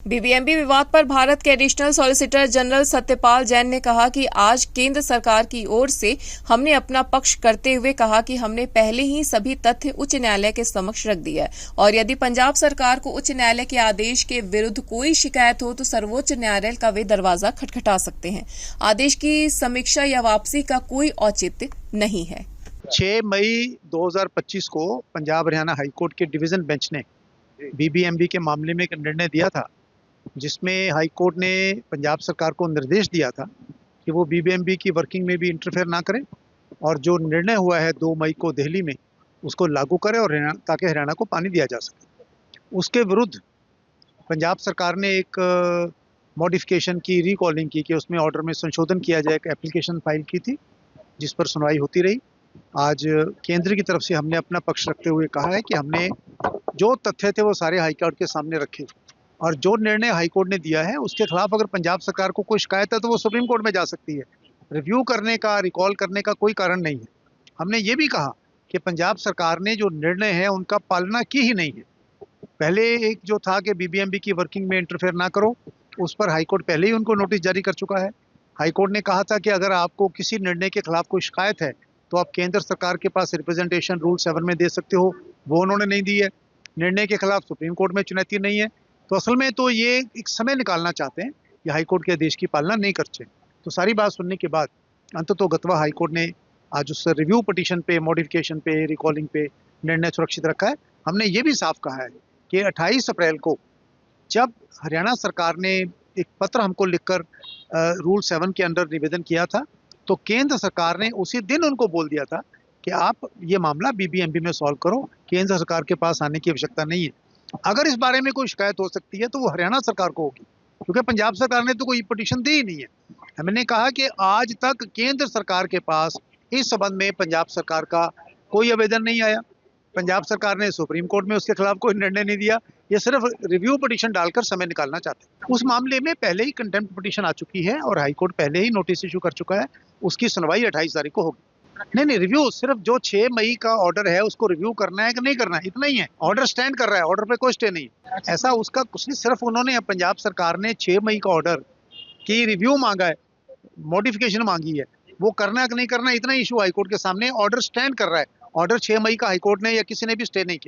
BBMB विवाद पर भारत के additional solicitor general Satyapal Jain ने कहा कि आज केंद्र सरकार की ओर से हमने अपना पक्ष करते हुए कहा कि हमने पहले ही सभी तथ्य उच्च न्यायालय के समक्ष रख दिया है और यदि पंजाब सरकार को उच्च न्यायालय के आदेश के विरुद्ध कोई शिकायत हो तो सर्वोच्च न्यायालय का वे दरवाजा खटखटा सकते हैं। आदेश की समीक्षा या वापसी का कोई औचित्य नहीं है। 6 मई 2025 को पंजाब हरियाणा हाईकोर्ट के डिवीजन बेंच ने बीबीएमबी के मामले में एक निर्णय दिया था, जिसमें हाई कोर्ट ने पंजाब सरकार को निर्देश दिया था कि वो बीबीएमबी की वर्किंग में भी इंटरफेयर ना करें और जो निर्णय हुआ है 2 मई को दिल्ली में उसको लागू करें और ताकि हरियाणा को पानी दिया जा सके। उसके विरुद्ध पंजाब सरकार ने एक मॉडिफिकेशन की, रिकॉलिंग की कि उसमें ऑर्डर में संशोधन किया जाए, एक एप्लीकेशन फाइल की थी जिस पर सुनवाई होती रही। आज केंद्र की तरफ से हमने अपना पक्ष रखते हुए कहा है कि हमने जो तथ्य थे वो सारे हाईकोर्ट के सामने रखे और जो निर्णय हाईकोर्ट ने दिया है उसके खिलाफ अगर पंजाब सरकार को कोई शिकायत है तो वो सुप्रीम कोर्ट में जा सकती है। रिव्यू करने का, रिकॉल करने का कोई कारण नहीं है। हमने ये भी कहा कि पंजाब सरकार ने जो निर्णय है उनका पालना की ही नहीं है। पहले एक जो था कि बीबीएमबी की वर्किंग में इंटरफेयर ना करो, उस पर हाईकोर्ट पहले ही उनको नोटिस जारी कर चुका है। हाईकोर्ट ने कहा था कि अगर आपको किसी निर्णय के खिलाफ कोई शिकायत है तो आप केंद्र सरकार के पास रिप्रेजेंटेशन रूल 7 में दे सकते हो, वो उन्होंने नहीं दी है। निर्णय के खिलाफ सुप्रीम कोर्ट में चुनौती नहीं है। तो असल में तो ये एक समय निकालना चाहते हैं, ये हाईकोर्ट के आदेश की पालना नहीं करते। तो सारी बात सुनने के बाद अंततोगत्वा हाईकोर्ट ने आज उस रिव्यू पिटीशन पे, मॉडिफिकेशन पे, रिकॉलिंग पे निर्णय सुरक्षित रखा है। हमने ये भी साफ कहा है कि 28 अप्रैल को जब हरियाणा सरकार ने एक पत्र हमको लिखकर रूल 7 के अंडर निवेदन किया था तो केंद्र सरकार ने उसी दिन उनको बोल दिया था कि आप ये मामला बीबीएमबी में सॉल्व करो, केंद्र सरकार के पास आने की आवश्यकता नहीं है। अगर इस बारे में कोई शिकायत हो सकती है तो वो हरियाणा सरकार को होगी, क्योंकि पंजाब सरकार ने तो कोई पिटीशन दी ही नहीं है। हमने कहा कि आज तक केंद्र सरकार के पास इस संबंध में पंजाब सरकार का कोई आवेदन नहीं आया। पंजाब सरकार ने सुप्रीम कोर्ट में उसके खिलाफ कोई निर्णय नहीं दिया, ये सिर्फ रिव्यू पिटीशन डालकर समय निकालना चाहते हैं। उस मामले में पहले ही कंटेम्प्ट पिटीशन आ चुकी है और हाईकोर्ट पहले ही नोटिस इशू कर चुका है। उसकी सुनवाई 28 तारीख को होगी। नहीं, रिव्यू सिर्फ जो 6 मई का ऑर्डर है उसको रिव्यू करना है कि नहीं करना है, इतना ही है। ऑर्डर स्टैंड कर रहा है, ऑर्डर पे कोई स्टे नहीं है। ऐसा उसका कुछ नहीं, सिर्फ उन्होंने, पंजाब सरकार ने 6 मई का ऑर्डर की रिव्यू मांगा है, मॉडिफिकेशन मांगी है, वो करना है कि नहीं करना, इतना इशू हाईकोर्ट के सामने। ऑर्डर स्टैंड कर रहा है। ऑर्डर 6 मई का हाईकोर्ट ने या किसी ने भी स्टे नहीं किया।